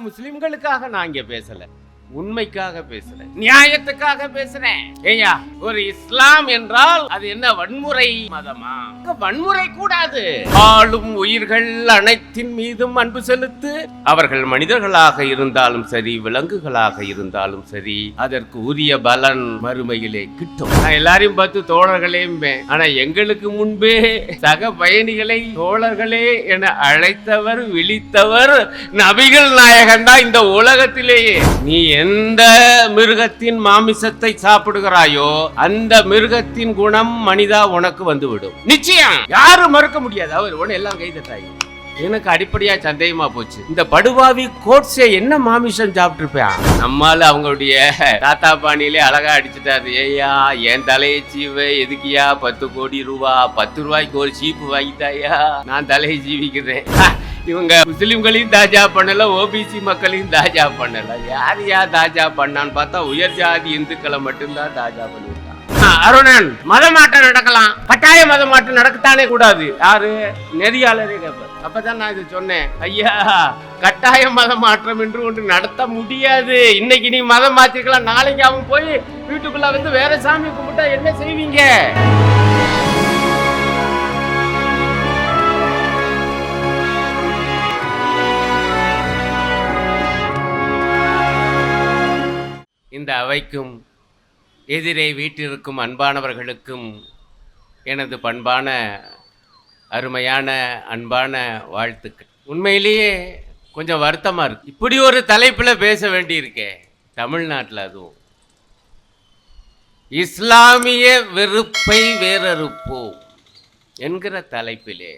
முஸ்லிம்களுக்காக நான் இங்க பேசல, உண்மைக்காக பேசுறேன், நியாயத்துக்காக பேசுறேன். ஏய்யா, ஒரு இஸ்லாம் என்றால் அது என்ன வன்முறை மதமா? வன்முறை கூடாது. ஆளும் உயிர்கள் அனைத்தின் மீதும் அன்பு செலுத்து. அவர்கள் மனிதர்களாக இருந்தாலும் சரி, விலங்குகளாக இருந்தாலும் சரி, அதற்கு உரிய பலன் மறுமையிலே கிட்டும். நான் எல்லாரையும் பார்த்து தோழர்களே, ஆனா எங்களுக்கு முன்பே சக பயணிகளை தோழர்களே என அழைத்தவர், விழித்தவர் நபிகள் நாயகன் தான் இந்த உலகத்திலேயே. நீ எந்த மிருகத்தின் மாமிசத்தை சாப்பிடுகிறாயோ அந்த மிருகத்தின் குணம் மனிதா உனக்கு வந்துவிடும். நிச்சயம், யாரும் மறுக்க முடியாது. அவர் உடனே எல்லாம் கைதட்டாய். எனக்கு அடிப்படையா சந்தேகமா போச்சு, இந்த படுபாவி கோட்ஸே என்ன மாமிசம் சாப்பிட்டுருப்பான். நம்மால அவங்களுடைய தாத்தா பாணியிலே அழகா அடிச்சுட்டாரு. ஏய்யா, என் தலையை சீவ எதுக்கியா 10 கோடி ரூபா, 10 ரூபாய்க்கு ஒரு சீப்பு வாங்கிட்டாயா, நான் தலையை சீவிக்கிறேன். இவங்க முஸ்லிம்களையும் தாஜா பண்ணல, ஓபிசி மக்களையும் தாஜா பண்ணல. யார் தாஜா பண்ணான்னு பார்த்தா உயர் ஜாதி இந்துக்களை மட்டும்தான் தாஜா பண்ணிருக்கான். அருணன், மத மாற்றம் நடக்கலாம், கட்டாய மத மாற்றம் நடக்கத்தானே கூடாது. யாரு நெறியாளரே கேட்பார். அப்பதான் நான் இது சொன்னேன், ஐயா கட்டாய மத மாற்றம் என்று ஒன்று நடத்த முடியாது. இன்னைக்கு நீ மதம் மாத்திருக்கலாம், நாளைக்கு அவன் போய் வீட்டுக்குள்ள வந்து வேற சாமி கும்பிட்டா என்ன செய்வீங்க? இந்த அவைக்கும் எதிரே வீட்டிற்கும் அன்பானவர்களுக்கும் எனது பண்பான அருமையான அன்பான வாழ்த்துக்கள். உண்மையிலேயே கொஞ்சம் வருத்தமாக இருக்கு, இப்படி ஒரு தலைப்பில் பேச வேண்டியிருக்கே தமிழ்நாட்டில். அதுவும் இஸ்லாமிய வெறுப்பை வேறறுப்போம் என்கிற தலைப்பிலே.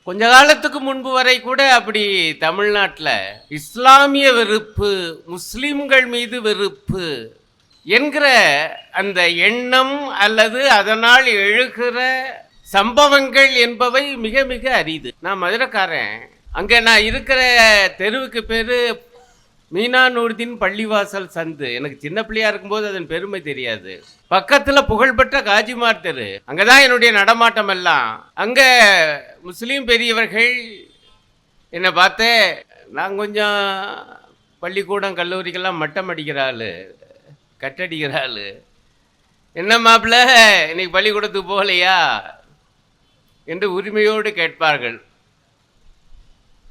கொஞ்ச காலத்துக்கு முன்பு வரை கூட அப்படி தமிழ்நாட்டில் இஸ்லாமிய வெறுப்பு, முஸ்லிம்கள் மீது வெறுப்பு என்கிற அந்த எண்ணம் அல்லது அதனால் எழுகிற சம்பவங்கள் என்பவை மிக மிக அரிது. நான் மதுரைக்காரன். அங்கே நான் இருக்கிற தெருவுக்கு பேர் மீனானூர்தீன் பள்ளிவாசல் சந்து. எனக்கு சின்ன பிள்ளையா இருக்கும்போது அதன் பெருமை தெரியாது. பக்கத்துல புகழ்பெற்ற காஜிமார் தெரு, அங்கதான் என்னுடைய நடமாட்டம் எல்லாம். அங்க முஸ்லீம் பெரியவர்கள் என்னை பார்த்து, நான் கொஞ்சம் பள்ளிக்கூடம் கல்லூரிக்கெல்லாம் மட்டம் அடிக்கிற ஆளு, கட்டடிக்கிற ஆளு, என்ன மாப்பிள்ள இன்னைக்கு பள்ளிக்கூடத்துக்கு போகலையா என்று உரிமையோடு கேட்பார்கள்.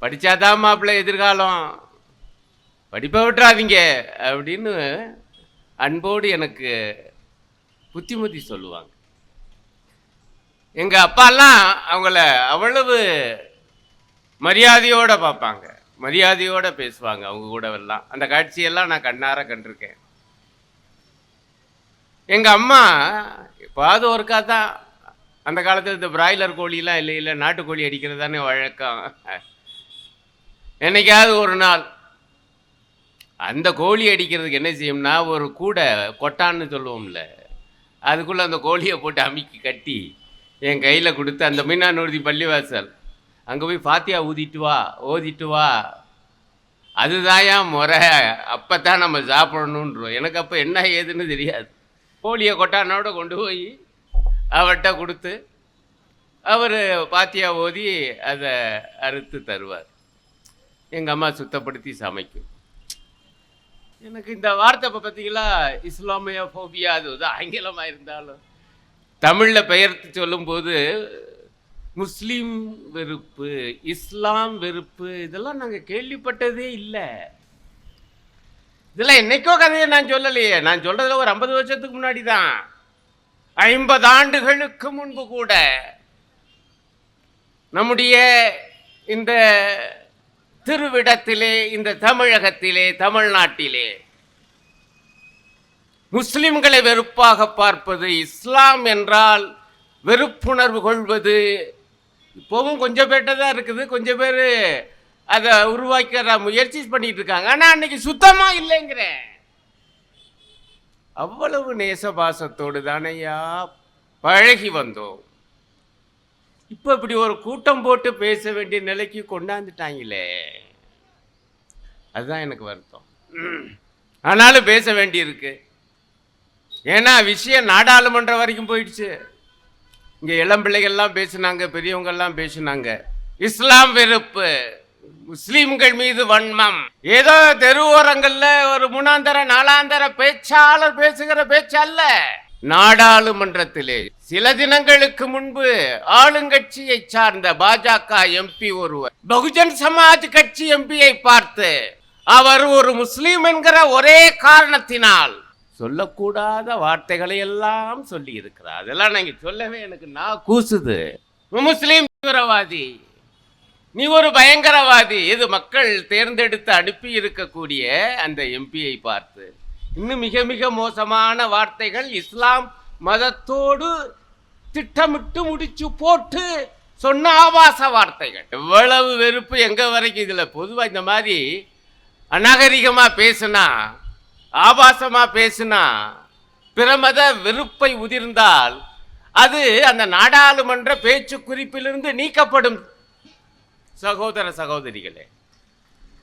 படிச்சாதான் மாப்பிள்ள எதிர்காலம், படிப்பை விட்டுறாதீங்க அப்படின்னு அன்போடு எனக்கு புத்திமதி சொல்லுவாங்க. எங்கள் அப்பாலாம் அவங்கள அவ்வளவு மரியாதையோடு பார்ப்பாங்க, மரியாதையோடு பேசுவாங்க அவங்க கூடவெல்லாம். அந்த காட்சியெல்லாம் நான் கண்ணார கண்டிருக்கேன். எங்கள் அம்மா எப்பாவது ஒருக்கா தான், அந்த காலத்தில் இந்த பிராய்லர் கோழிலாம் இல்லை, நாட்டுக்கோழி அடிக்கிறது தானே வழக்கம். என்னைக்காவது ஒரு நாள் அந்த கோழி அடிக்கிறதுக்கு என்ன செய்யும்னா, ஒரு கூடை கொட்டான்னு சொல்லுவோம்ல, அதுக்குள்ளே அந்த கோழியை போட்டு அமுக்கி கட்டி என் கையில் கொடுத்து, அந்த மீனானூர்தீன் பள்ளிவாசல் அங்கே போய் ஃபாத்தியா ஓதிட்டு வா, அதுதாயா முறை, அப்போ தான் நம்ம சாப்பிடணுன்றோம். எனக்கு அப்போ என்ன ஏதுன்னு தெரியாது. கோழியை கொட்டானோட கொண்டு போய் அவர்கிட்ட கொடுத்து அவர் ஃபாத்தியா ஓதி அதை அறுத்து தருவார். எங்கள் அம்மா சுத்தப்படுத்தி சமைக்கும். எனக்கு இந்த வார்த்தை இப்போ பார்த்தீங்களா, இஸ்லாமிய ஃபோபியா, அது ஆங்கிலமாக இருந்தாலும் தமிழில் பெயர்த்து சொல்லும்போது முஸ்லீம் வெறுப்பு, இஸ்லாம் வெறுப்பு, இதெல்லாம் நாங்கள் கேள்விப்பட்டதே இல்லை. இதெல்லாம் என்னைக்கோ கதையை நான் சொல்லலையே. நான் சொல்றதுல ஒரு 50 வருஷத்துக்கு முன்னாடி தான், 50 ஆண்டுகளுக்கு முன்பு கூட நம்முடைய இந்த திருவிடத்திலே, இந்த தமிழகத்திலே, தமிழ்நாட்டிலே முஸ்லிம்களை வெறுப்பாக பார்ப்பது, இஸ்லாம் என்றால் வெறுப்புணர்வு கொள்வது இப்போவும் கொஞ்சம் பேர்ட்ட தான் இருக்குது. கொஞ்சம் பேர் அதை உருவாக்கிற முயற்சி பண்ணிட்டு இருக்காங்க. ஆனால் அன்னைக்கு சுத்தமாக இல்லைங்கிறேன். அவ்வளவு நேசபாசத்தோடு தானையா பழகி வந்தோம். இப்போ இப்படி ஒரு கூட்டம் போட்டு பேச வேண்டிய நிலைக்கு கொண்டாந்துட்டாங்களே, அதுதான் எனக்கு வருத்தம். ஆனாலும் பேச வேண்டியிருக்கு. ஏன்னா விஷயம் நாடாளுமன்றம் வரைக்கும் போயிடுச்சு. இங்கே இளம் பிள்ளைகள்லாம் பேசினாங்க, பெரியவங்கெல்லாம் பேசினாங்க. இஸ்லாம் வெறுப்பு, முஸ்லிம்கள் மீது வன்மம். ஏதோ தெருவோரங்கள்ல ஒரு முனாந்தர நாளாந்தர பேச்சாளர் பேசுகிற பேச்சு அல்ல. நாடாளுமன்றத்திலே சில தினங்களுக்கு முன்பு ஆளுங்கட்சியை சார்ந்த பாஜக எம்பி ஒருவர் பகுஜன் சமாஜ் கட்சி எம்பியை பார்த்து அவர் ஒரு முஸ்லிம் என்கிற ஒரே காரணத்தினால் சொல்லக்கூடாத வார்த்தைகளை எல்லாம் சொல்லி இருக்கிறார். அதெல்லாம் நீங்க சொல்லவே எனக்கு நான் கூசுது. முஸ்லிம் தீவிரவாதி, நீ ஒரு பயங்கரவாதி. இது மக்கள் தேர்ந்தெடுத்து அனுப்பி இருக்கக்கூடிய அந்த எம்பியை பார்த்து இன்னும் மிக மிக மோசமான வார்த்தைகள் இஸ்லாம் மதத்தோடு திட்டமிட்டு முடிச்சு போட்டு சொன்ன ஆபாச வார்த்தைகள். எவ்வளவு வெறுப்பு எங்க வரைக்கும். இதுல பொதுவா இந்த மாதிரி அநாகரிகமா பேசுனா, ஆபாசமா பேசுனா, பிரமத வெறுப்பை உதிர்ந்தால் அது அந்த நாடாளுமன்ற பேச்சு குறிப்பிலிருந்து நீக்கப்படும். சகோதர சகோதரிகளே,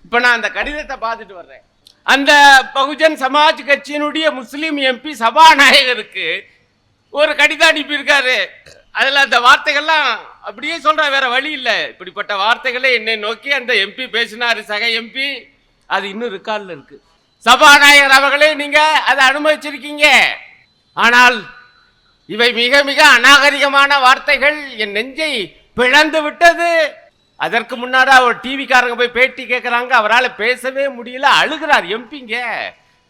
இப்ப நான் அந்த கடிதத்தை பார்த்துட்டு வர்றேன். அந்த பகுஜன் சமாஜ் கட்சியினுடைய முஸ்லிம் எம்பி சபாநாயகருக்கு ஒரு கடிதம் அனுப்பியிருக்காரு. அதுல அந்த வார்த்தைகள்லாம் அப்படியே சொல்ற, வேற வழி இல்லை. இப்படிப்பட்ட வார்த்தைகளை என்னை நோக்கி அந்த எம்பி பேசினாரு, சக எம்பி. அது இன்னும் ரெக்கார்ட்ல இருக்கு. சபாநாயகர் அவர்களே, நீங்க அதை அனுமதிச்சிருக்கீங்க. ஆனால் இவை மிக மிக அநாகரிகமான வார்த்தைகள், என் நெஞ்சை பிளந்து விட்டது. அதற்கு முன்னாடி ஒரு டிவிக்காரங்க போய் பேட்டி கேட்கறாங்க, அவரால் பேசவே முடியல, அழுகிறார். எம்பிங்க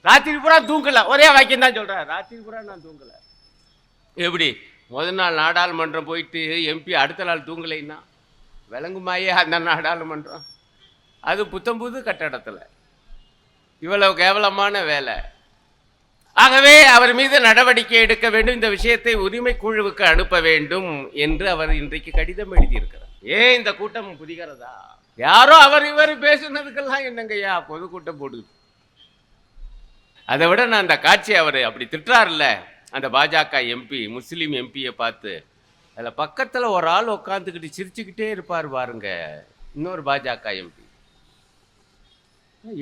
ராத்திரி பூரா தூங்கல, ஒரே வாக்கியம் தான் சொல்றாரு, ராத்திரி பூரா நான் தூங்கல. எப்படி முதல் நாள் நாடாளுமன்றம் போயிட்டு எம்பி அடுத்த நாள் தூங்கலைன்னா விளங்குமாயே அந்த நாடாளுமன்றம்? அது புத்தம்புது கட்டடத்தில். இவ்வளவு கேவலமான வேலை. ஆகவே அவர் மீது நடவடிக்கை எடுக்க வேண்டும், இந்த விஷயத்தை உரிமை குழுவுக்கு அனுப்ப வேண்டும் என்று அவர் இன்றைக்கு கடிதம் எழுதியிருக்கிறார். ஏன் இந்த கூட்டம் புதிகிறதா? யாரோ அவர் இவர் பேசுனதுக்கெல்லாம் என்னங்கய்யா பொதுக்கூட்டம் போடுது. அதை விட நான் அந்த காட்சி, அவர் அப்படி திட்டுறாருல்ல அந்த பாஜக எம்பி, முஸ்லீம் எம்பியை பார்த்து, அதில் பக்கத்தில் ஒரு ஆள் உட்காந்துக்கிட்டு சிரிச்சுக்கிட்டே இருப்பார் பாருங்க, இன்னொரு பாஜக எம்பி.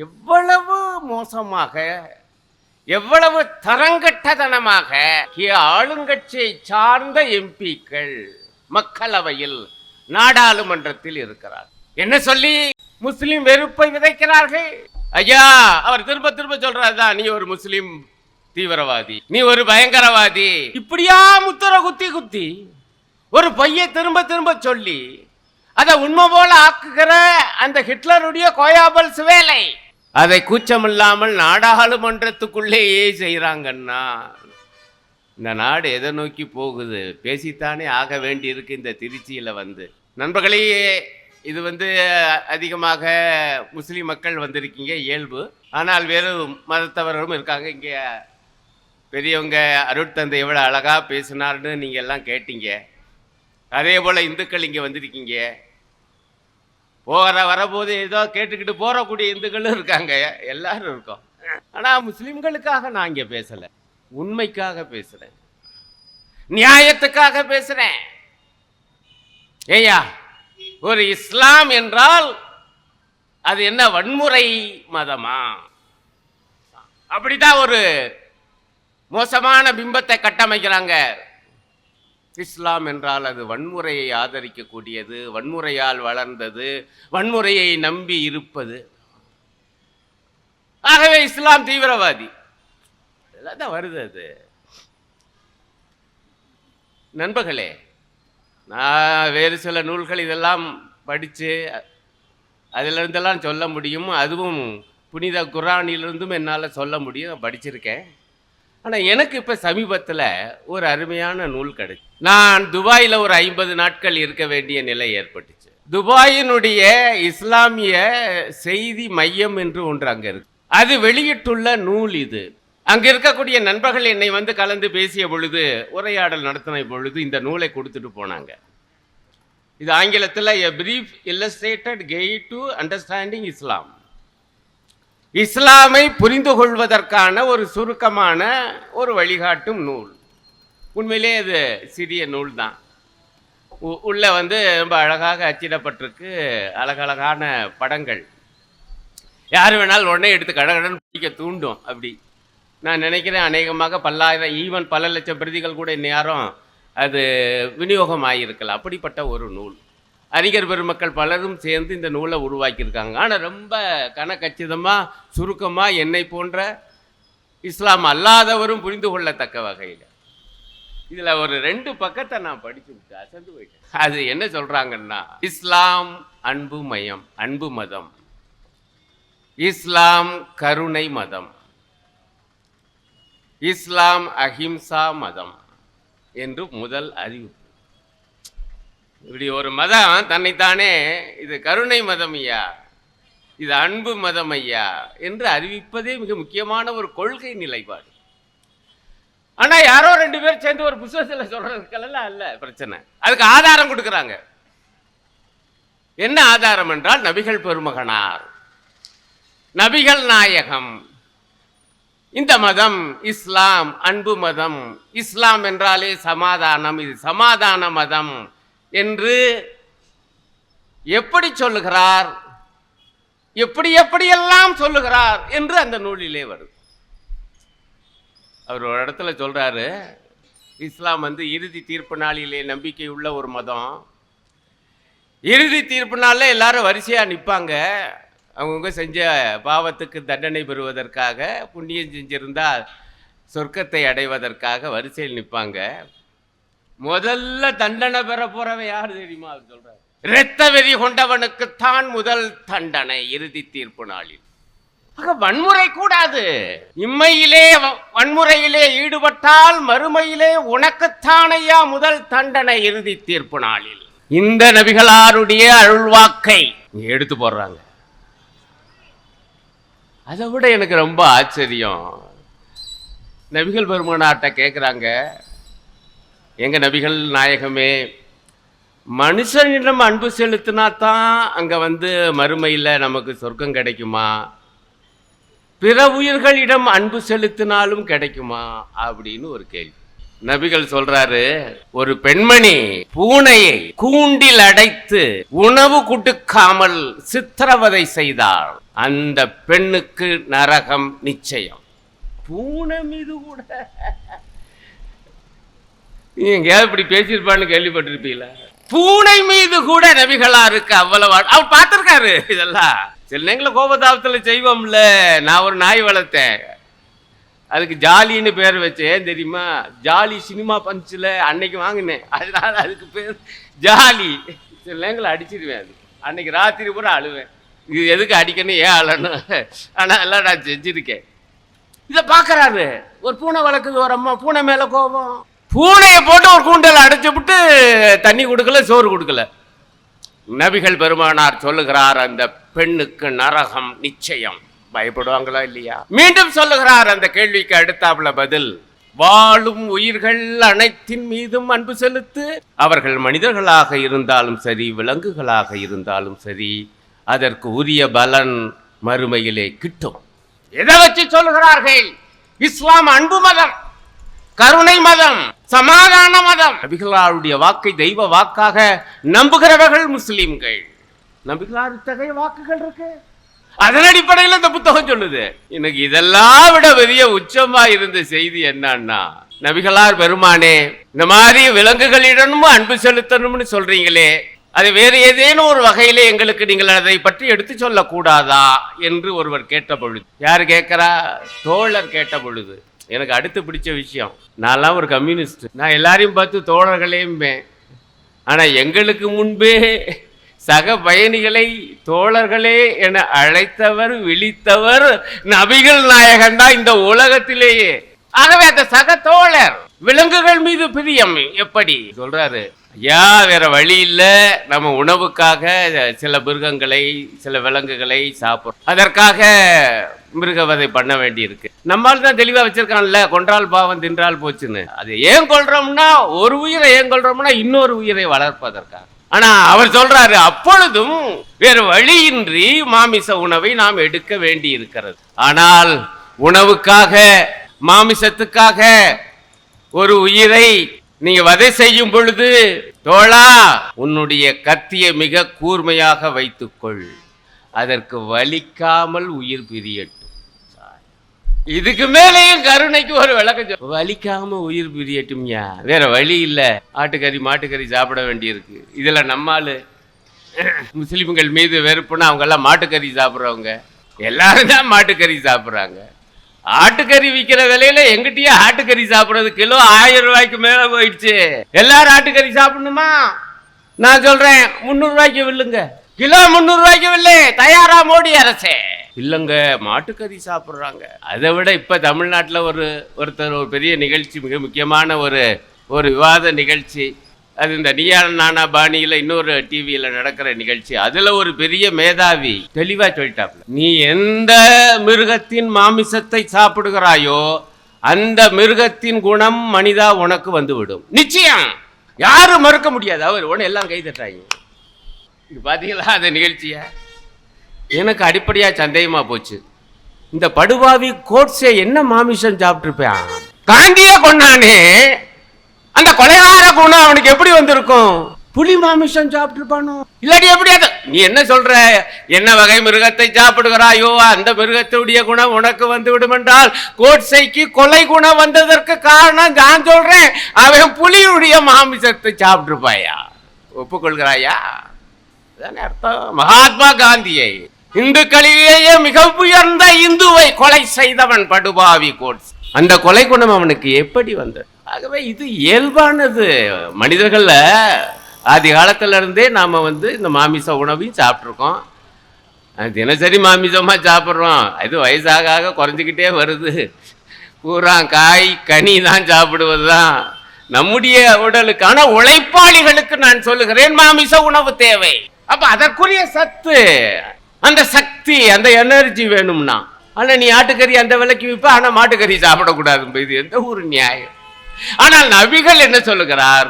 எவ்வளவு மோசமாக, எவ்வளவு தரங்கட்டதனமாக ஆளுங்கட்சியை சார்ந்த எம்பிக்கள் மக்களவையில் நாடாளுமன்றத்தில் இருக்கிறார். என்ன சொல்லி முஸ்லிம் வெறுப்பை விதைக்கிறார்கள். ஐயா, அவர் திரும்ப திரும்ப சொல்றாருதான், நீ ஒரு முஸ்லிம் தீவிரவாதி, நீ ஒரு பயங்கரவாதி. இப்படியா முத்திர குத்தி குத்தி ஒரு பையை திரும்ப திரும்ப சொல்லி அதை உண்மை போல ஆக்குகிற அந்த ஹிட்லருடைய கோயாபல்ஸ் வேலை. அதை கூச்சமில்லாமல் நாடாளுமன்றத்துக்குள்ளேயே செய்யறாங்கன்னா இந்த நாடு எதை நோக்கி போகுது? பேசித்தானே ஆக வேண்டி இருக்கு. இந்த திருச்சியில நண்பர்களே, இது அதிகமாக முஸ்லிம் மக்கள் வந்திருக்கீங்க, இயல்பு. ஆனால் வேறு மதத்தவர்களும் இருக்காங்க. இங்கே பெரியவங்க அருட்தந்தை எவ்வளோ அழகா பேசினார்னு நீங்க எல்லாம் கேட்டீங்க. அதே போல இந்துக்கள் இங்கே வந்திருக்கீங்க. வரபோது ஏதோ கேட்டுக்கிட்டு போறக்கூடிய இந்துக்களும் இருக்காங்க, எல்லாரும் இருக்கோம். ஆனா முஸ்லிம்களுக்காக நான் இங்கே பேசல, உண்மைக்காக பேசுறேன், நியாயத்துக்காக பேசுறேன். ஏயா, ஒரு இஸ்லாம் என்றால் அது என்ன வன்முறை மதமா? அப்படிதான் ஒரு மோசமான பிம்பத்தை கட்டமைக்கிறாங்க. இஸ்லாம் என்றால் அது வன்முறையை ஆதரிக்கக்கூடியது, வன்முறையால் வளர்ந்தது, வன்முறையை நம்பி இருப்பது. ஆகவே இஸ்லாம் தீவிரவாதி தான் வருது. அது நண்பர்களே, நான் வேறு சில நூல்கள் இதெல்லாம் படித்து அதிலிருந்தெல்லாம் சொல்ல முடியும். அதுவும் புனித குர்ஆனிலிருந்தும் என்னால் சொல்ல முடியும், படிச்சிருக்கேன். ஆனால் எனக்கு இப்போ சமீபத்தில் ஒரு அருமையான நூல் கிடைச்சு. நான் துபாயில் ஒரு 50 நாட்கள் இருக்க வேண்டிய நிலை ஏற்பட்டுச்சு. துபாயினுடைய இஸ்லாமிய செய்தி மையம் என்று ஒன்று அங்கே இருக்கு. அது வெளியிட்டுள்ள நூல் இது. அங்கே இருக்கக்கூடிய நண்பர்கள் என்னை கலந்து பேசிய பொழுது, உரையாடல் நடத்தின பொழுது இந்த நூலை கொடுத்துட்டு போனாங்க. இது ஆங்கிலத்தில் A Brief Illustrated Guide to Understanding Islam. இஸ்லாமை புரிந்து கொள்வதற்கான ஒரு சுருக்கமான ஒரு வழிகாட்டும் நூல். உண்மையிலே அது சிறிய நூல் தான். உள்ள ரொம்ப அழகாக அச்சிடப்பட்டிருக்கு, அழகழகான படங்கள். யார் வேணாலும் உடனே எடுத்து கடகடன் பிடிக்க தூண்டும். அப்படி நான் நினைக்கிறேன். அநேகமாக ஈவன் பல லட்சம் பிரதிகள் கூட இன்னும் யாரும் அது விநியோகம் ஆகியிருக்கலாம். அப்படிப்பட்ட ஒரு நூல். அறிஞர் பெருமக்கள் பலரும் சேர்ந்து இந்த நூலை உருவாக்கியிருக்காங்க. ஆனால் ரொம்ப கனக்கச்சிதமாக சுருக்கமாக என்னை போன்ற இஸ்லாம் அல்லாதவரும் புரிந்து கொள்ளத்தக்க வகையில் இதில் ஒரு 2 பக்கத்தை நான் படிச்சு விட்டு அசந்து போயிட்டேன். அது என்ன சொல்றாங்கன்னா, இஸ்லாம் அன்பு மயம், அன்பு மதம். இஸ்லாம் கருணை மதம். இஸ்லாம் அஹிம்சா மதம் என்று முதல் அறிவிப்பு. இப்படி ஒரு மதம் தன்னைத்தானே இது கருணை மதம் ஐயா, இது அன்பு மதம் ஐயா என்று அறிவிப்பதே மிக முக்கியமான ஒரு கொள்கை நிலைப்பாடு. ஆனா யாரோ 2 பேர் சேர்ந்து ஒரு புத்தகத்தில் சொல்றதுக்கெல்லாம் அல்ல பிரச்சனை. அதுக்கு ஆதாரம் கொடுக்குறாங்க. என்ன ஆதாரம் என்றால், நபிகள் பெருமகனார், நபிகள் நாயகம், இந்த மதம் இஸ்லாம் அன்பு மதம், இஸ்லாம் என்றாலே சமாதானம், இது சமாதான மதம் என்று எப்படி சொல்லுகிறார், எப்படியெல்லாம் சொல்லுகிறார் என்று அந்த நூலிலே வருது. அவர் ஒரு இடத்துல சொல்றாரு, இஸ்லாம் இறுதி தீர்ப்பு நாளிலே நம்பிக்கை உள்ள ஒரு மதம். இறுதி தீர்ப்பு நாளில் எல்லாரும் வரிசையா நிற்பாங்க. அவங்க செஞ்ச பாவத்துக்கு தண்டனை பெறுவதற்காக, புண்ணியம் செஞ்சிருந்தால் சொர்க்கத்தை அடைவதற்காக வரிசையில் நிற்பாங்க. முதல்ல தண்டனை பெற போறவன் யாரு தெரியுமா? அவர் சொல்றாரு, இரத்த வெறி கொண்டவனுக்குத்தான் முதல் தண்டனை இறுதி தீர்ப்பு நாளில். வன்முறை கூடாது. இம்மையிலே வன்முறையிலே ஈடுபட்டால் மறுமையிலே உனக்குத்தானையா முதல் தண்டனை இறுதி தீர்ப்பு நாளில். இந்த நபிகளாருடைய அருள்வாக்கை எடுத்து போடுறாங்க. அதை விட எனக்கு ரொம்ப ஆச்சரியம், நபிகள் பெருமானார்ட்ட கேட்குறாங்க, எங்க நபிகள் நாயகமே, மனுஷனிடம் அன்பு செலுத்தினா தான் அங்கே மறுமையில் நமக்கு சொர்க்கம் கிடைக்குமா, பிற உயிர்களிடம் அன்பு செலுத்தினாலும் கிடைக்குமா அப்படின்னு ஒரு கேள்வி. நபிகள் சொல்றாரு, ஒரு பெண்மணி பூனையை கூண்டில் அடைத்து உணவு கொடுக்காமல் சித்திரவதை செய்தால் அந்த பெண்ணுக்கு நரகம் நிச்சயம். பூனை மீது கூட எங்கேயாவது இப்படி பேசியிருப்பான்னு கேள்விப்பட்டிருப்பீங்களா? பூனை மீது கூட நபிகளாருக்கு அவ்வளவு அவர் பார்த்திருக்காரு. இதெல்லாம் சில நேரங்களில் கோபதாபத்தில் செய்வோம்ல. நான் ஒரு நாய் வளர்த்தேன், அதுக்கு ஜாலின்னு பேர் வச்சேன் தெரியுமா? ஜாலி சினிமா பஞ்சில் அன்னைக்கு வாங்கினேன், அதனால அதுக்கு பேர் ஜாலி. சில நேரங்களில் அடிச்சிடுவேன், அது அன்னைக்கு ராத்திரி கூட அழுவேன், இது எதுக்கு அடிக்கணும், ஏன் அழணும், ஆனால் எல்லாம் நான் செஞ்சிருக்கேன். இதை பார்க்குறாரு, ஒரு பூனை வளர்க்குது ஒரு அம்மா, பூனை மேலே கோபம். பூனையை போட்டு ஒரு கூண்டல் அடைச்சு விட்டு தண்ணி கொடுக்கல, சோறு கொடுக்கல. நபிகள் பெருமானார் சொல்லுகிறார், அந்த பெண்ணுக்கு நரகம் நிச்சயம். பயப்படுவாங்களா இல்லையா? மீண்டும் சொல்லுகிறார் அந்த கேள்விக்கு அடுத்தாப்புல பதில், வாழும் உயிர்கள் அனைத்தின் மீதும் அன்பு செலுத்து. அவர்கள் மனிதர்களாக இருந்தாலும் சரி, விலங்குகளாக இருந்தாலும் சரி, அதற்கு உரிய பலன் மறுமையிலே கிட்டும். எதை வச்சு சொல்லுகிறார்கள்? இஸ்லாம் அன்பு மதம், கருணை மதம், சமாதான மதம். நபிகளாருடைய வாக்கை தெய்வ வாக்காக நம்புகிறவர்கள் முஸ்லிம்கள். நபிகளார் இத்தகைய வாக்குகள் இருக்கு. அதன் அடிப்படையில் இந்த புத்தகம் சொல்லுது. எனக்கு இதெல்லாம் விட பெரிய உச்சமா இருந்த செய்தி என்னன்னா, நபிகளார் பெருமானே, இந்த மாதிரி விலங்குகளிடமும் அன்பு செலுத்தணும்னு சொல்றீங்களே, அது வேறு ஏதேனும் ஒரு வகையிலே எங்களுக்கு நீங்கள் அதை பற்றி எடுத்து சொல்ல கூடாதா என்று ஒருவர் கேட்ட பொழுது, யாரு கேட்கிறா? தோழர் கேட்ட பொழுது எனக்கு அடுத்து பிடிச்ச விஷயம், நான்லாம் ஒரு கம்யூனிஸ்ட், நான் எல்லாரையும் பார்த்து தோழர்களேம்பேன். ஆனால் எங்களுக்கு முன்பே சக பயணிகளை தோழர்களே என அழைத்தவர் விழித்தவர் நபிகள் நாயகன் தான் இந்த உலகத்திலேயே. ஆகவே அந்த சக தோழர் விலங்குகள் மீது பிரியம் எப்படி சொல்றாரு? ஐயா, வேற வழி இல்லை, நம்ம உணவுக்காக சில மிருகங்களை சில விலங்குகளை சாப்பிட்றோம், அதற்காக மிருகவதை பண்ண வேண்டி இருக்கு. நம்மால் தான் தெளிவா வச்சிருக்கான்ல, கொன்றால் பாவம் தின்றால் போச்சுன்னு. அது ஏன் கொள்றோம்னா, ஒரு உயிரை ஏன் கொள்றோம்னா இன்னொரு உயிரை வளர்ப்பதற்காக. ஆனா அவர் சொல்றாரு, அப்பொழுதும் வேறு வழியின்றி மாமிச உணவை நாம் எடுக்க வேண்டி இருக்கிறது. ஆனால் உணவுக்காக மாமிசத்துக்காக ஒரு உயிரை நீங்க வதை செய்யும் பொழுது, தோழா, உன்னுடைய கத்தியை மிக கூர்மையாக வைத்துக்கொள், அதற்கு வலிக்காமல் உயிர் பிரியட்டும். இதுக்கு மேலேயும் கருணைக்கு ஒரு விளக்கம், வலிக்காம உயிர் பிரியட்டும். வேற வழி இல்லை, ஆட்டுக்கறி மாட்டுக்கறி சாப்பிட வேண்டியிருக்கு. இதுல நம்மால் முஸ்லிம்கள் மீது வெறுப்புன்னா அவங்க எல்லாம் மாட்டுக்கறி சாப்பிட்றவங்க, எல்லாரும் தான் மாட்டுக்கறி சாப்பிட்றாங்க. ஆட்டுக்கறி விற்கிற விலையில எங்கிட்டயே ஆட்டுக்கறி சாப்பிட்றது கிலோ 1000 ரூபாய்க்கு மேல போயிடுச்சு. எல்லாரும் ஆட்டுக்கறி சாப்பிடணுமா? நான் சொல்றேன் 300 ரூபாய்க்கு வில்லுங்க, கிலோ 300 ரூபாய்க்கு வில்லு. தயாரா மோடி அரசே? இல்லங்க, மாட்டுக்கறி சாப்பிட்றாங்க. அதை விட இப்ப தமிழ்நாட்டில் ஒருத்தர் ஒரு பெரிய நிகழ்ச்சி, மிக முக்கியமான ஒரு விவாத நிகழ்ச்சி, அது இந்த நீயா நானா பாணியில இன்னொரு டிவியில நடக்கிற நிகழ்ச்சி. அதுல ஒரு பெரிய மேதாவி தெளிவா சொல்லிட்டாப்ல, நீ எந்த மிருகத்தின் மாமிசத்தை சாப்பிடுகிறாயோ அந்த மிருகத்தின் குணம் மனிதா உனக்கு வந்துவிடும். நிச்சயம், யாரும் மறுக்க முடியாது. அவர் உடனே எல்லாம் கை தட்டாங்க. இது பாத்தீங்களா அந்த நிகழ்ச்சிய? எனக்கு அடிப்படையா சந்தேகமா போச்சு, இந்த படுபாவி கோட்ஸே என்ன மாமிசம் சாப்பிட்டுருப்பான்? காந்திய கொண்டானே, அந்த கொலைகார குணம் அவனுக்கு எப்படி வந்திருக்கும்? புலி மாமிசம் சாப்பிட்டுருப்பானோ? இல்லாட்டி எப்படி? அது நீ என்ன சொல்ற? என்ன வகை மிருகத்தை சாப்பிடுகிறாயோ அந்த மிருகத்துடைய குணம் உனக்கு வந்து விடும் என்றால், கோட்ஸைக்கு கொலை குணம் வந்ததற்கு காரணம் நான் சொல்றேன், அவன் புலியுடைய மாமிசத்தை சாப்பிட்டுருப்பாயா? ஒப்புக்கொள்கிறாயா? அதானே அர்த்தம். மகாத்மா காந்தியை, இந்துக்களிலேயே மிக உயர்ந்த இந்துவை கொலை செய்தவன் படுபாவி கோட்ஸ். அந்த கொலை குணம் அவனுக்கு எப்படி வந்தது? ஆகவே இது இயல்பானது. மனிதர்கள ஆதி காலத்துல இருந்தே நாம இந்த மாமிச உணவையும் சாப்பிட்ருக்கோம், தினசரி மாமிசமா சாப்பிட்றோம். அது வயசாக ஆக குறைஞ்சிக்கிட்டே வருது. பூரா காய் கனி தான் சாப்பிடுவது தான் நம்முடைய உடலுக்கான. உழைப்பாளிகளுக்கு நான் சொல்லுகிறேன், மாமிச உணவு தேவை. அப்ப அதற்குரிய சத்து, அந்த சக்தி, அந்த எனர்ஜி வேணும்னா. ஆனா நீ ஆட்டுக்கறி அந்த விலைக்கு விற்ப, ஆனா மாட்டுக்கறி சாப்பிடக்கூடாது. இது எந்த ஒரு நியாயம்? ஆனால் நபிகள் என்ன சொல்லுகிறார்?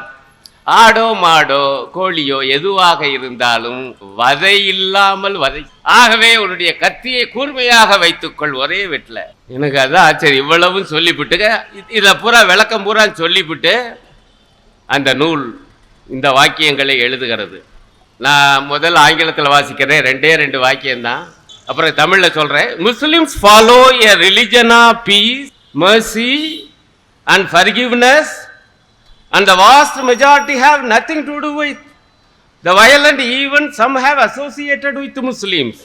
ஆடோ மாடோ கோழியோ எதுவாக இருந்தாலும் வதை இல்லாமல் வதை. ஆகவே உன்னுடைய கத்தியை கூர்மையாக வைத்துக்கொள் ஒரே வெட்டில. எனக்கு அதான் ஆச்சரியம். இவ்வளவும் சொல்லிவிட்டு இதை பூரா விளக்கம் பூரா சொல்லிவிட்டு அந்த நூல் இந்த வாக்கியங்களை எழுதுகிறது. நான் முதல் ஆங்கிலத்தில் வாசிக்கிறேன், 2 வாக்கியம்தான். அப்புறம் தமிழ்ல சொல்றேன். Muslims follow a religion of peace, mercy and forgiveness, and the vast majority have nothing to do with the violent events some have associated with Muslims.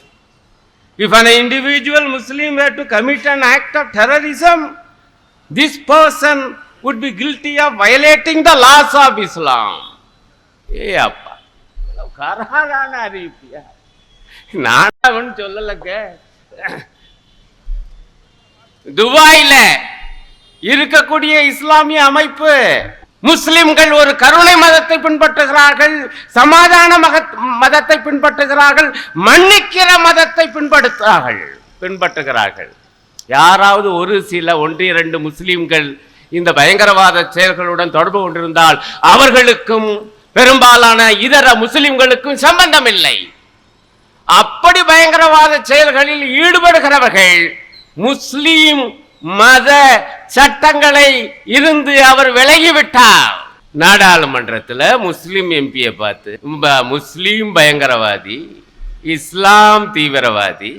If an individual Muslim were to commit an act of terrorism, this person would be guilty of violating the laws of Islam. அப்பா கராரான அறிவிப்பியா? நான் சொல்லலங்க. துபாயில இருக்கக்கூடிய இஸ்லாமிய அமைப்பு, முஸ்லிம்கள் ஒரு கருணை மதத்தை பின்பற்றுகிறார்கள், சமாதான மதத்தை பின்பற்றுகிறார்கள், மன்னிக்கிற மதத்தை பின்பற்றுகிறார்கள். யாராவது ஒரு சில 1-2 முஸ்லிம்கள் இந்த பயங்கரவாத செயல்களுடன் தொடர்பு கொண்டிருந்தால் அவர்களுக்கும் பெரும்பாலான இதர முஸ்லிம்களுக்கும் சம்பந்தம் இல்லை. அப்படி பயங்கரவாத செயல்களில் ஈடுபடுகிறவர்கள் முஸ்லிம் மத சட்டங்களை இருந்து அவர் விலகிவிட்டார். நாடாளுமன்றத்தில் முஸ்லிம் எம்பியை பார்த்து முஸ்லிம் பயங்கரவாதி, இஸ்லாம் தீவிரவாதி,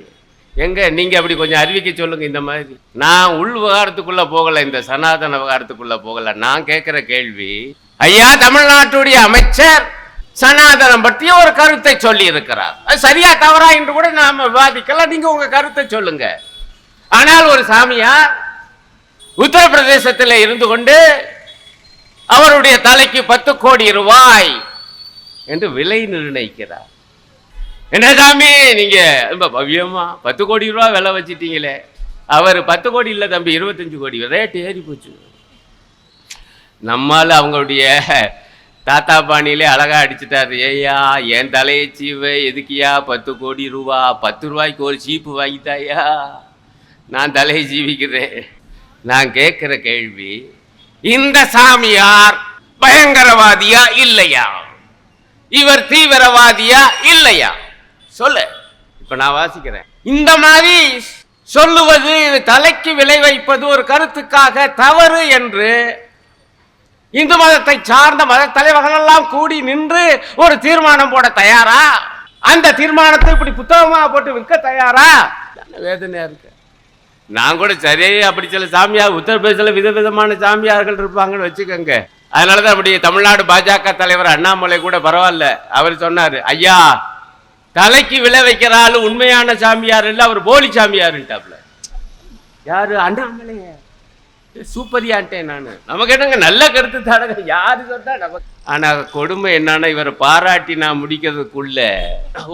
எங்க நீங்க அப்படி கொஞ்சம் அறிவிக்க சொல்லுங்க. இந்த மாதிரி நான் உள் விவகாரத்துக்குள்ள போகல, இந்த சனாதன விவகாரத்துக்குள்ள போகல. நான் கேட்கிற கேள்வி, ஐயா தமிழ்நாட்டுடைய அமைச்சர் சனாதனம் பற்றிய ஒரு கருத்தை சொல்லி இருக்கிறார், அது சரியா தவறா என்று கூட நாம விவாதிக்கலாம், நீங்க உங்க கருத்தை சொல்லுங்க. ஆனால் ஒரு சாமியார் உத்தரப்பிரதேசத்தில் இருந்து கொண்டு அவருடைய தலைக்கு 10 கோடி ரூபாய் என்று விலை நிர்ணயிக்கிறார். என்ன சாமி நீங்க பவ்யமா 10 கோடி ரூபாய் விலை வச்சிட்டீங்களே? அவர் 10 கோடி இல்ல தம்பி, 25 கோடி, ரேட் ஏறி போச்சு. நம்மால அவங்களுடைய தாத்தா பாணியிலே அழகா அடிச்சுட்டாரு. ஏய்யா என் தலையை சீவ எதுக்கியா 10 கோடி ரூபா, 10 ரூபாய்க்கு ஒரு சீப்பு வாங்கிட்டாயா, நான் தலையை ஜீவிக்கிறேன். நான் கேட்கிற கேள்வி, இந்த சாமியார் பயங்கரவாதியா இல்லையா? இவர் தீவிரவாதியா இல்லையா? சொல்லு. இப்ப நான் வாசிக்கிறேன். இந்த மாதிரி சொல்லுவது, தலைக்கு விலை வைப்பது ஒரு கருத்துக்காக தவறு என்று இந்து மதத்தை சார்ந்த மத தலைவர்கள் எல்லாம் கூடி நின்று ஒரு தீர்மானம் போட தயாரா? அந்த தீர்மானத்தை இப்படி புத்தகமா போட்டு விற்க தயாரா? வேதனையா இருக்கு. நான் கூட சரியே அப்படி சில சாமியார் உத்தரப்பிரதேசல விதவிதமான சாமியார்கள் இருப்பாங்கன்னு வச்சுக்கோங்க. அதனாலதான் அப்படி தமிழ்நாடு பாஜக தலைவர் அண்ணாமலை கூட பரவாயில்ல, அவர் சொன்னாரு, ஐயா தலைக்கு விழ வைக்கிற ஆளு உண்மையான சாமியார் இல்ல, அவர் போலி சாமியாருட்டாப்ல. யாரு? அண்ணாமலைய சூப்பரியான்ட்டேன் நானு. நமக்கு என்னங்க நல்ல கருத்து தானங்க, யாரு சொன்னா நமக்கு. ஆனா கொடுமை என்னன்னா, இவரை பாராட்டி நான் முடிக்கிறதுக்குள்ள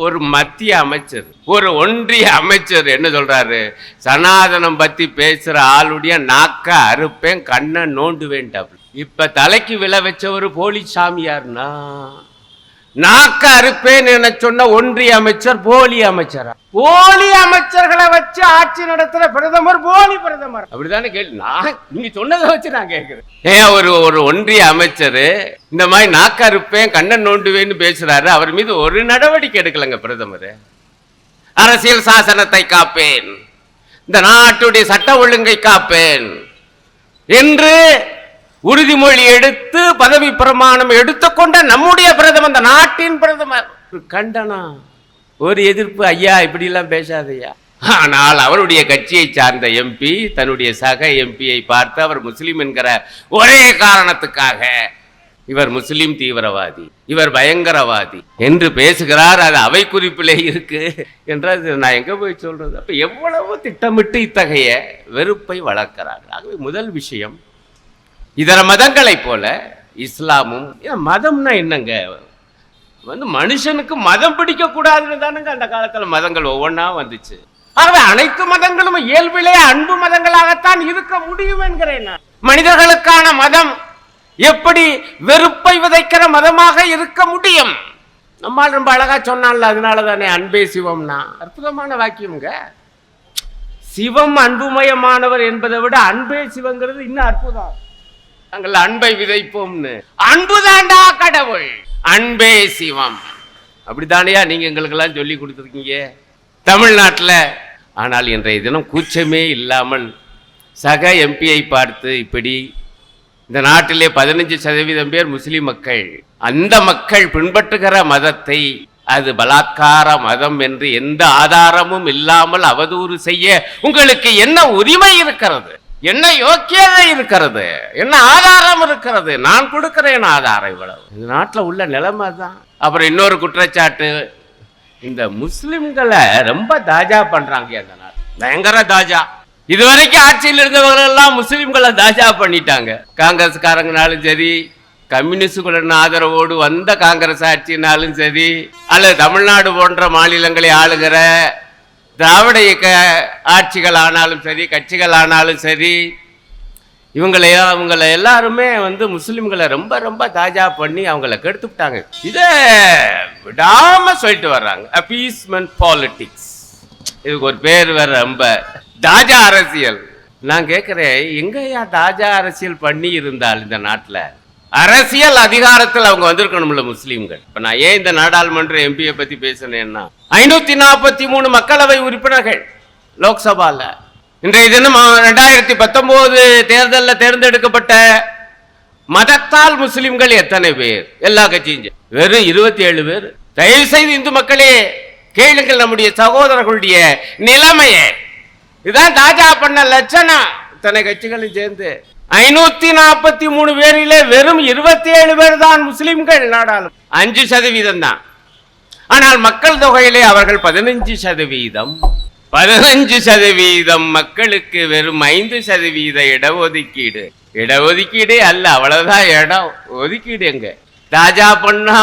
ஒரு மத்திய அமைச்சர், ஒரு ஒன்றிய அமைச்சர் என்ன சொல்றாரு, சனாதனம் பத்தி பேசுற ஆளுடைய நாக்க அறுப்பேன், கண்ணை நோண்டுவேன்டாப்ல. இப்ப தலைக்கு விழ வச்ச ஒரு போலி சாமியார்னா, நாக்க அறுப்பேன் என சொன்ன ஒன்றிய அமைச்சர் போலி அமைச்சரா? போலி அமைச்சர்களை வச்சு ஆட்சி நடத்துற பிரதமர் போலி பிரதமர், அப்படித்தானே கேள்வி. நீங்க சொன்னதை வச்சு நான் கேட்கிறேன். ஏன் ஒரு ஒன்றிய அமைச்சர் இந்த மாதிரி நாக்க அறுப்பேன் கண்ணன் நோண்டுவேன்னு பேசுறாரு, அவர் மீது ஒரு நடவடிக்கை எடுக்கலங்க பிரதமர். அரசியல் சாசனத்தை காப்பேன், இந்த நாட்டுடைய சட்ட ஒழுங்கை காப்பேன் என்று உறுதிமொழி எடுத்து பதவி பிரமாணம் எடுத்துக்கொண்ட நம்முடைய பிரதமர், இந்த நாட்டின் பிரதமர், கண்டனம், ஒரு எதிர்ப்பு, ஐயா இப்படி எல்லாம் பேசாதையா. ஆனால் அவருடைய கட்சியை சார்ந்த எம்பி தன்னுடைய சக எம்பியை பார்த்து அவர் முஸ்லிம் என்கிற ஒரே காரணத்துக்காக இவர் முஸ்லிம் தீவிரவாதி, இவர் பயங்கரவாதி என்று பேசுகிறார். அது அவை குறிப்பிலே இருக்கு என்றால் நான் எங்க போய் சொல்றது? அப்ப எவ்வளவு திட்டமிட்டு இத்தகைய வெறுப்பை வளர்க்கிறார்கள். ஆகவே முதல் விஷயம், இதர மதங்களை போல இஸ்லாமும், மதம்னா என்னங்க, மனுஷனுக்கு மதம் பிடிக்க கூடாதுன்னு தானுங்க அந்த காலத்துல மதங்கள் ஒவ்வொன்றா வந்துச்சு. ஆகவே அனைத்து மதங்களும் இயல்பிலே அன்பு மதங்களாகத்தான் இருக்க முடியும் என்கிறேன். மனிதர்களுக்கான மதம் எப்படி வெறுப்பை விதைக்கிற மதமாக இருக்க முடியும்? நம்மால் ரொம்ப அழகா சொன்னான்ல, அதனால தானே அன்பே சிவம்னா. அற்புதமான வாக்கியம்ங்க. சிவம் அன்புமயமானவர் என்பதை விட அன்பே சிவங்கிறது இன்னும் அற்புதம். நாங்கள் அன்பை விதைப்போம்னு, அன்புதாண்டா கடவுள், அன்பே சிவம், அப்படித்தானையா நீங்க எங்களுக்கு எல்லாம் சொல்லி கொடுத்துருக்கீங்க தமிழ்நாட்டில். ஆனால் இன்றைய தினம் கூச்சமே இல்லாமல் சக எம்பியை பார்த்து இப்படி, இந்த நாட்டிலே 15% பேர் முஸ்லிம் மக்கள், அந்த மக்கள் பின்பற்றுகிற மதத்தை அது பலாத்கார மதம் என்று எந்த ஆதாரமும் இல்லாமல் அவதூறு செய்ய உங்களுக்கு என்ன உரிமை இருக்கிறது? என்ன யோக்கியதை இருக்கிறது? என்ன ஆதாரம் இருக்கிறது? நான் கொடுக்கிறேன் ஆதாரம். இவ்வளவு இந்த நாட்டில் உள்ள நிலைமை தான். அப்புறம் இன்னொரு குற்றச்சாட்டு, இந்த முஸ்லிம்களை ரொம்ப தாஜா பண்றாங்க. அந்த நாடு பயங்கர தாஜா. இதுவரைக்கும் ஆட்சியில் இருந்தவர்கள் எல்லாம் முஸ்லிம்களை தாஜா பண்ணிட்டாங்க. காங்கிரஸ்காரங்கனாலும் சரி, கம்யூனிஸ்டுகளின் ஆதரவோடு வந்த காங்கிரஸ் ஆட்சினாலும் சரி, அல்லது தமிழ்நாடு போன்ற மாநிலங்களை ஆளுகிற திராவிட இயக்க ஆட்சிகள் ஆனாலும் சரி, கட்சிகள் ஆனாலும் சரி, இவங்களை எல்லாருமே முஸ்லிம்களை ரொம்ப ரொம்ப தாஜா பண்ணி அவங்கள கெடுத்துட்டாங்க. இதை விடாம சொல்லிட்டு வர்றாங்க, அப்பீஸ்மென்ட் பாலிடிக்ஸ். இதுக்கு ஒரு பேர் வேற, ரொம்ப தாஜா அரசியல். நான் கேட்கிறேன், எங்கயா தாஜா அரசியல் பண்ணி இருந்தால் இந்த நாட்டில் அரசியல் அதிகாரத்தில் அவங்க வந்திருக்கணும்ல முஸ்லீம்கள். இப்ப நான் ஏன் இந்த நாடாளுமன்ற எம்பியை பத்தி பேசினேன்னா, 543 மக்களவை உறுப்பினர்கள் லோக்சபால. இன்றைய தினம் 2019 தேர்தலில் தேர்ந்தெடுக்கப்பட்ட மதத்தால் முஸ்லிம்கள் எத்தனை பேர்? எல்லா கட்சியும் வெறும் 27 பேர். தயவு செய்து இந்து மக்களே கேளுங்கள் நம்முடைய சகோதரர்களுடைய நிலைமையை. இதுதான் தாஜா பண்ண லட்சணம். இத்தனை கட்சிகளும் சேர்ந்து 543 பேரிலே வெறும் 27 பேர் தான் முஸ்லிம்கள். நாடாளும் 5% தான். ஆனால் மக்கள் தொகையிலே அவர்கள் 15%. 15% மக்களுக்கு வெறும் 5% இடஒதுக்கீடு. இடஒதுக்கீடு அல்ல, அவ்வளவுதான் இடம் ஒதுக்கீடு. எங்க தாஜா பண்ணா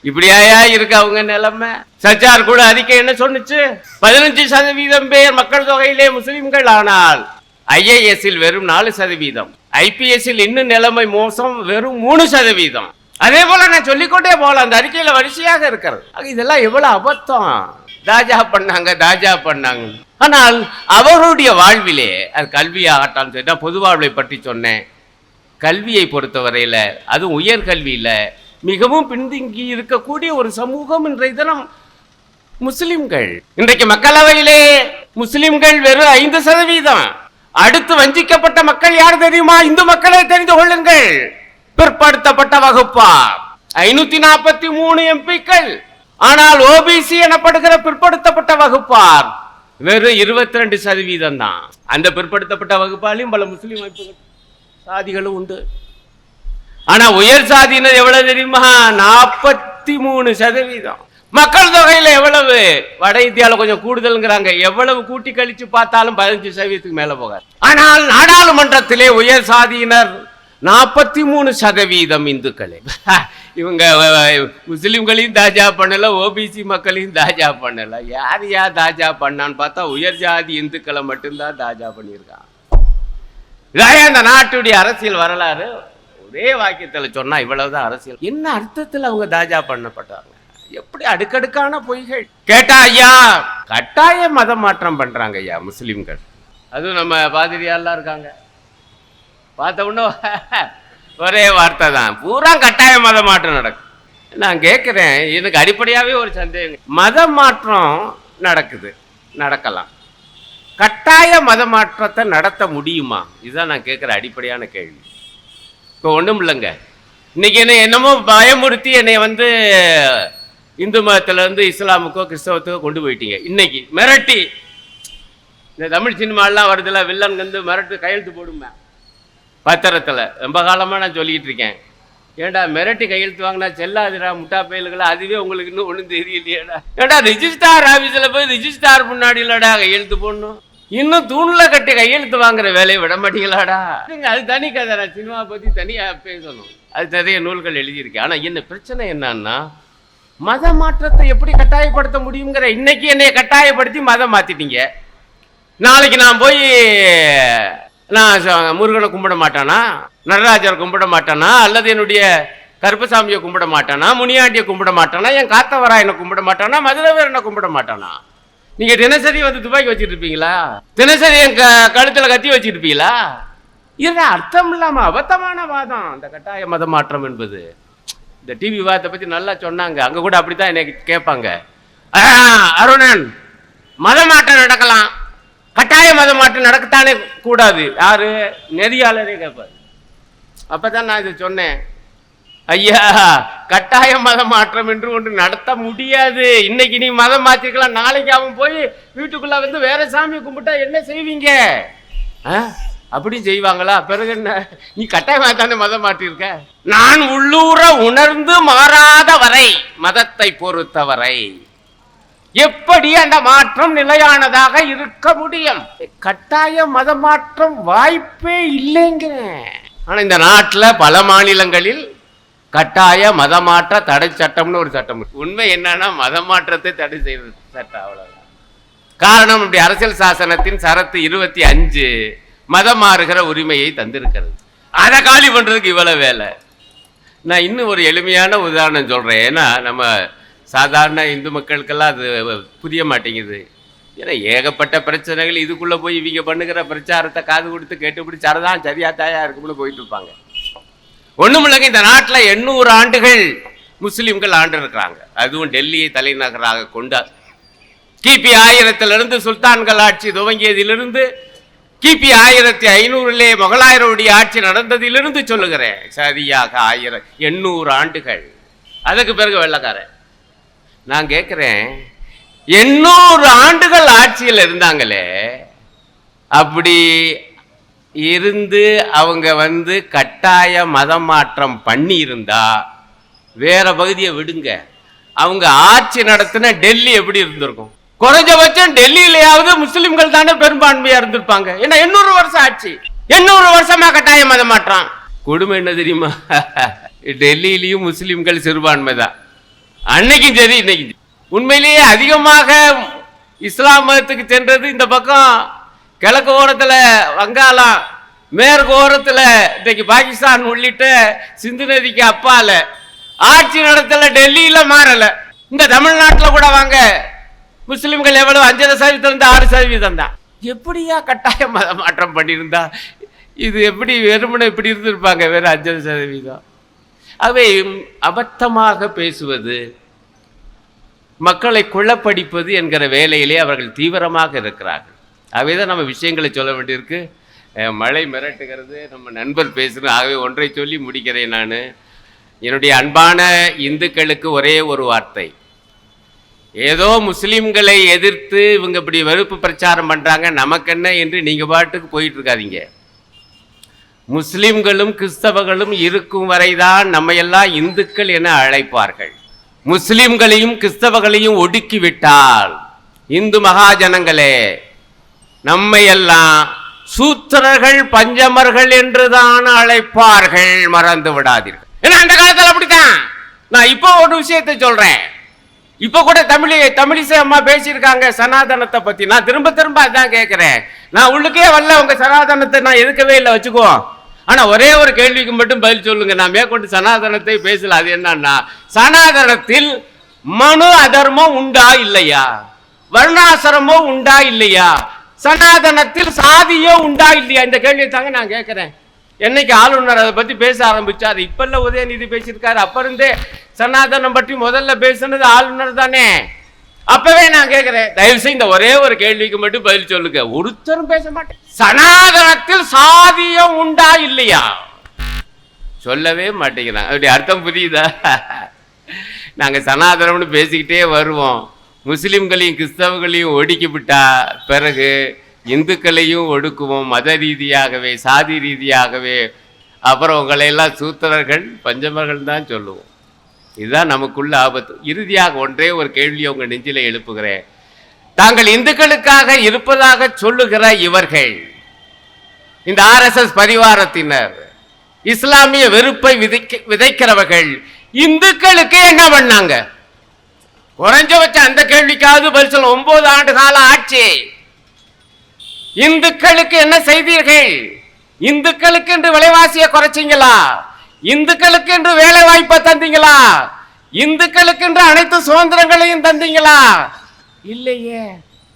இப்படியாயா இருக்கு அவங்க நிலைமை? சச்சார் கூட அறிக்கை என்ன சொன்னுச்சு? 15% பேர் மக்கள் தொகையிலே முஸ்லிம்கள். ஆனால் IAS வெறும் 4%, IPS இன்னும் நிலைமை மோசம், வெறும் 3%. அதே போல நான் சொல்லிக்கொண்டே போல, அந்த அறிக்கையில வரிசையாக இருக்கிறது. இதெல்லாம் எவ்வளவு அபத்தம். தாஜா பண்ணாங்க. ஆனால் அவருடைய வாழ்விலே, அது கல்வியாகட்டும் சரி, நான் பொது வாழ்வை பற்றி சொன்னேன். கல்வியை பொறுத்தவரையில, அது உயர்கல்வியில மிகவும் பின்தங்கி இருக்கக்கூடிய ஒரு சமூகம் இன்றைய தினம் முஸ்லிம்கள். இன்றைக்கு மக்களவையிலே முஸ்லிம்கள் வெறும் 5%. அடுத்து வஞ்சிக்கப்பட்ட மக்கள் யார் தெரியுமா? இந்து மக்களை தெரிந்து கொள்ளுங்கள். பிற்படுத்தப்பட்ட வகுப்பார் 543 எம்பிக்கள். ஆனால் OBC எனப்படுகிற பிற்படுத்தப்பட்ட வகுப்பார் வெறும் 22% தான். அந்த பிற்படுத்தப்பட்ட வகுப்பாலையும் பல முஸ்லிம் அமைப்புகள் சாதிகளும் உண்டு. ஆனா உயர் சாதியினர் எவ்வளவு தெரியுமா? 43%. மக்கள் தொகையில எவ்வளவு? வட இந்தியாவில் கொஞ்சம் கூடுதல்ங்கிறாங்க. எவ்வளவு கூட்டி கழிச்சு பார்த்தாலும் 15% மேல போகாது. ஆனால் நாடாளுமன்றத்திலே உயர் சாதியினர் 43% இந்துக்களே. இவங்க முஸ்லிம்களையும் தாஜா பண்ணல, ஓபிசி மக்களையும் தாஜா பண்ணல. யார் தாஜா பண்ணான்னு பார்த்தா உயர் ஜாதி இந்துக்களை மட்டும்தான் தாஜா பண்ணியிருக்கான். இதான் அந்த நாட்டுடைய அரசியல் வரலாறு. ஒரே வாக்கியத்தில் சொன்னா இவ்வளவுதான் அரசியல். என்ன அர்த்தத்தில் அவங்க தாஜா பண்ணப்பட்டாங்க? எப்படி அடுக்கடுக்கான பொய்கள். கேட்டா ஐயா கட்டாய மதம் மாற்றம் பண்றாங்க ஐயா முஸ்லிம்கள். அதுவும் நம்ம பாதிரியாலாம் இருக்காங்க. பார்த்த உடனே ஒரே வார்த்தை தான், பூரா கட்டாய மத மாற்றம் நடக்கும். நான் கேட்குறேன், எனக்கு அடிப்படையாகவே ஒரு சந்தேகம். மத மாற்றம் நடக்குது, நடக்கலாம். கட்டாய மத மாற்றத்தை நடத்த முடியுமா? இதுதான் நான் கேட்குற அடிப்படையான கேள்வி. இப்போ ஒன்றும் இல்லைங்க, இன்னைக்கு என்னமோ பயமுறுத்தி என்னை இந்து மதத்திலேருந்து இஸ்லாமுக்கோ கிறிஸ்தவத்துக்கோ கொண்டு போயிட்டீங்க. இன்னைக்கு மிரட்டி, இந்த தமிழ் சினிமாலாம் வருதுல, வில்லன் மிரட்டு கையெழுத்து போடுமே பத்திரத்தில். ரொம்ப காலமாக நான் சொல்லிக்கிட்டு இருக்கேன், ஏண்டா மிரட்டி கையெழுத்து வாங்கினா செல்லாதுடா முட்டா பயல்களா, அதுவே உங்களுக்கு இன்னும் ஒன்றும் தெரியலையேடா. ஏண்டா ரிஜிஸ்டார் ஆஃபீஸில் போய் ரிஜிஸ்டார் முன்னாடி இல்லடா கையெழுத்து போடணும், இன்னும் தூணில் கட்டி கையெழுத்து வாங்குற வேலையை விட மாட்டீங்களாடா. அது தனி கதை, நான் சினிமா பற்றி தனியாக பேசணும், அது நிறைய நூல்கள் எழுதியிருக்கேன். ஆனால் என்ன பிரச்சனை என்னன்னா, மத மாற்றத்தை எப்படி கட்டாயப்படுத்த முடியுங்கிற. இன்னைக்கு என்னைய கட்டாயப்படுத்தி மதம் மாற்றிட்டீங்க. நாளைக்கு நான் போய் நான் முருகனை கும்பிட மாட்டானா, நடராஜரை கும்பிட மாட்டானா, அல்லது என்னுடைய கருப்பசாமியை கும்பிட மாட்டானா, முனியாண்டியை கும்பிட மாட்டானா, என் காத்தவராயனை கும்பிட மாட்டானா, மதுரவீரனை கும்பிட மாட்டானா? நீங்க தினசரி துப்பாக்கி வச்சுட்டு இருப்பீங்களா? தினசரி என் கழுத்துல கத்தி வச்சுட்டு இருப்பீங்களா? இது அர்த்தம் இல்லாம அபத்தமான வாதம் அந்த கட்டாய மத மாற்றம் என்பது. இந்த டிவி விவாதத்தை பத்தி நல்லா சொன்னாங்க, அங்க கூட அப்படித்தான் என்னை கேட்பாங்க. அருணன், மத மாற்றம் நடக்கலாம், கட்டாய மத மாற்றம் நடக்கத்தானே கூடாது, யாரு நெறியாளரே கேட்பாரு. அப்பதான் நான் இதை சொன்னேன், ஐயா கட்டாய மத மாற்றம் என்று ஒன்று நடத்த முடியாது. இன்னைக்கு நீ மதம் மாற்றிக்கலாம், நாளைக்கு அவன் போய் வீட்டுக்குள்ள வேற சாமி கும்பிட்டா என்ன செய்வீங்க? அப்படி செய்வாங்களா? பிறகு என்ன, நீ கட்டாயமாகத்தானே மதம் மாற்றிருக்க. நான் உள்ளூர உணர்ந்து மாறாத வரை, மதத்தை பொறுத்தவரை எப்படி அந்த மாற்றம் நிலையானதாக இருக்க முடியும்? கட்டாய மத மாற்றம் வாய்ப்பே இல்லைங்கிறேன். ஆனா இந்த நாட்டில் பல மாநிலங்களில் கட்டாய மத மாற்ற தடை சட்டம்னு ஒரு சட்டம். உண்மை என்னன்னா, மத மாற்றத்தை தடை செய்யறது சட்டம், அவ்வளவுதான். காரணம், இப்படி அரசியல் சாசனத்தின் சரத்து 25 மதம் மாறுகிற உரிமையை தந்திருக்கிறது. அதை காலி பண்றதுக்கு இவ்வளவு வேலை. நான் இன்னும் ஒரு எளிமையான உதாரணம் சொல்றேன், ஏன்னா நம்ம சாதாரண இந்து மக்களுக்கெல்லாம் அது புரிய மாட்டேங்குது. ஏன்னா ஏகப்பட்ட பிரச்சனைகள், இதுக்குள்ள போய் இவங்க பண்ணுகிற பிரச்சாரத்தை காது கொடுத்து கேட்டுப்பிடி சரதான் சரியா தாயா இருக்கும்னு போயிட்டு இருப்பாங்க. ஒண்ணும் இல்லைங்க, இந்த நாட்டில் 800 ஆண்டுகள் முஸ்லிம்கள் ஆண்டு இருக்கிறாங்க. அதுவும் டெல்லியை தலைநகராக கொண்டார். கிபி 1000 சுல்தான்கள் ஆட்சி துவங்கியதிலிருந்து கிபி 1500 முகலாயருடைய ஆட்சி நடந்ததிலிருந்து சொல்லுகிறேன், சரியாக 800 ஆண்டுகள். அதுக்கு பிறகு வெள்ளக்காரன். நான் கேட்கிறேன், 800 ஆண்டுகள் ஆட்சியில் இருந்தாங்களே, அப்படி இருந்து அவங்க கட்டாய மதம் மாற்றம் பண்ணி இருந்தா வேற பகுதியை விடுங்க, அவங்க ஆட்சி நடத்தின டெல்லி எப்படி இருந்திருக்கும்? குறைஞ்சபட்சம் டெல்லியிலேயாவது முஸ்லிம்கள் தானே பெரும்பான்மையா இருந்திருப்பாங்க. ஏன்னா 800 வருஷம் ஆட்சி, 800 வருஷமா கட்டாய மதம் மாற்றம். கொடுமை என்ன தெரியுமா? டெல்லியிலையும் முஸ்லிம்கள் சிறுபான்மை தான், அன்னைக்கும் சரி இன்னைக்கும். உண்மையிலேயே அதிகமாக இஸ்லாம் மதத்துக்கு சென்றது இந்த பக்கம் கிழக்கு ஓரத்தில் வங்காளம், மேற்கு ஓரத்தில் இன்றைக்கு பாகிஸ்தான் உள்ளிட்ட சிந்து நதிக்கு அப்பால ஆட்சி நடத்தல. டெல்லியில மாறல. இந்த தமிழ்நாட்டில் கூட வாங்க, முஸ்லிம்கள் எவ்வளவு 5% 6% தான். எப்படியா கட்டாய மத மாற்றம் பண்ணியிருந்தா இது எப்படி வெறுமனை இப்படி இருந்திருப்பாங்க, வேற 5%. அவை அபத்தமாக பேசுவது, மக்களை குழப்படிப்பது என்கிற வேலையிலே அவர்கள் தீவிரமாக இருக்கிறார்கள். அவைதான் நம்ம விஷயங்களை சொல்ல வேண்டியிருக்கு. மழை மிரட்டுகிறது, நம்ம நண்பர் பேசுகிறேன். ஆகவே ஒன்றை சொல்லி முடிக்கிறேன். நான் என்னுடைய அன்பான இந்துக்களுக்கு ஒரே ஒரு வார்த்தை, ஏதோ முஸ்லீம்களை எதிர்த்து இவங்க இப்படி வெறுப்பு பிரச்சாரம் பண்ணுறாங்க நமக்கென்ன என்று நீங்கள் பாட்டுக்கு போயிட்டு இருக்காதீங்க. முஸ்லிம்களும் கிறிஸ்தவர்களும் இருக்கும் வரைதான் நம்மையெல்லாம் இந்துக்கள் என அழைப்பார்கள். முஸ்லிம்களையும் கிறிஸ்தவர்களையும் ஒடுக்கி விட்டால் இந்து மகாஜனங்களே நம்மை எல்லாம் சூத்திரர்கள் பஞ்சமர்கள் என்றுதான் அழைப்பார்கள், மறந்து விடாதீர்கள். ஏன்னா அந்த காலத்தில் அப்படித்தான். நான் இப்போ ஒரு விஷயத்தை சொல்றேன். இப்ப கூட தமிழிசை அம்மா பேசியிருக்காங்க சனாதனத்தை பத்தி. நான் திரும்ப திரும்ப அதான் கேட்கிறேன். நான் உள்ளுக்கே வரல, உங்க சனாதனத்தை நான் எதுக்கவே இல்லை வச்சுக்குவோம். ஆனா ஒரே ஒரு கேள்விக்கு மட்டும் பதில் சொல்லுங்க. நான் மேற்கொண்டு சனாதனத்தை பேசல. அது என்னன்னா, சனாதனத்தில் மனு அதர்மம் உண்டா இல்லையா, வர்ணாசிரமோ உண்டா இல்லையா, சனாதனத்தில் சாதியோ உண்டா இல்லையா, இந்த கேள்வியை தாங்க நான் கேட்கிறேன். என்னைக்கு ஆளுநர் அதை பத்தி பேச ஆரம்பிச்சாரு? இப்பல்ல உதயநிதி பேசியிருக்காரு. அப்ப இருந்தே சனாதனம் பற்றி முதல்ல பேசுனது ஆளுநர் தானே. அப்பவே நான் கேட்கிறேன், தயவு செய்து இந்த ஒரே ஒரு கேள்விக்கு மட்டும் பதில் சொல்லுங்க. ஒருத்தரும் பேச மாட்டேன். சனாதனத்தில் சாதியம் உண்டா இல்லையா சொல்லவே மாட்டேங்கிறாங்க. அப்படி அர்த்தம் புரியுதா? நாங்க சனாதனம்னு பேசிக்கிட்டே வருவோம். முஸ்லிம்களையும் கிறிஸ்தவர்களையும் ஒடுக்கி விட்டா பிறகு இந்துக்களையும் ஒடுக்குவோம், மத ரீதியாகவே சாதி ரீதியாகவே. அப்புறம் உங்களையெல்லாம் சூத்திரர்கள் பஞ்சமர்கள் தான் சொல்லுவோம். இதுதான் நமக்குள்ள ஆபத்து. இறுதியாக ஒன்றே ஒரு கேள்வியை உங்க நெஞ்சில எழுப்புகிறேன். தாங்கள் இந்துக்களுக்காக இருப்பதாக சொல்லுகிற இவர்கள், இந்த RSS பரிவாரத்தினர், இஸ்லாமிய வெறுப்பை விதைக்கிறவர்கள் இந்துக்களுக்கு என்ன பண்ணாங்க? குறைஞ்சபட்ச அந்த கேள்விக்காவது பதில் சொல்ல. 9 ஆண்டு கால ஆட்சி. இந்துக்களுக்கு என்ன செய்தீர்கள்? இந்துக்களுக்கு என்று விலைவாசியை குறைச்சிங்களா? இந்துக்களுக்கு என்று வேலை வாய்ப்பை தந்தீங்களா? இந்துக்களுக்கு என்று அனைத்து சுதந்திரங்களையும் தந்தீங்களா? இல்லையே,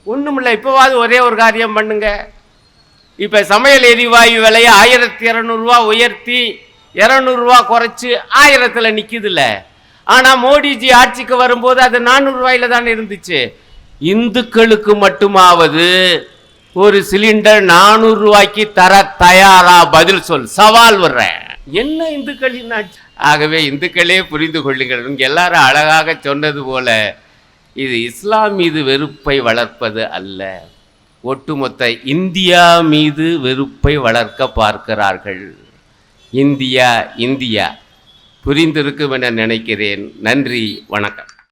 ஒண்ணுமில்லை. இப்பவாது ஒரே ஒரு காரியம் பண்ணுங்க. இப்ப சமையல் எரிவாயு விலையை 1200 ரூபா உயர்த்தி 200 ரூபா குறைச்சு 1000ல் நிக்குதுல்ல. ஆனா மோடிஜி ஆட்சிக்கு வரும்போது அது 400 ரூபாயில தான் இருந்துச்சு. இந்துக்களுக்கு மட்டுமாவது ஒரு சிலிண்டர் 400 ரூபாய்க்கு தர தயாரா? பதில் சொல், சவால் வர்றேன். என்ன இந்துக்களின் ஆட்சி? ஆகவே இந்துக்களே புரிந்து கொள்ளுங்கள். இங்க எல்லாரும் அழகாக சொன்னது போல இது இஸ்லாம் மீது வெறுப்பை வளர்ப்பது அல்ல, ஒட்டுமொத்த இந்தியா மீது வெறுப்பை வளர்க்க பார்க்கிறார்கள். இந்தியா புரிந்திருக்கும் என நினைக்கிறேன். நன்றி, வணக்கம்.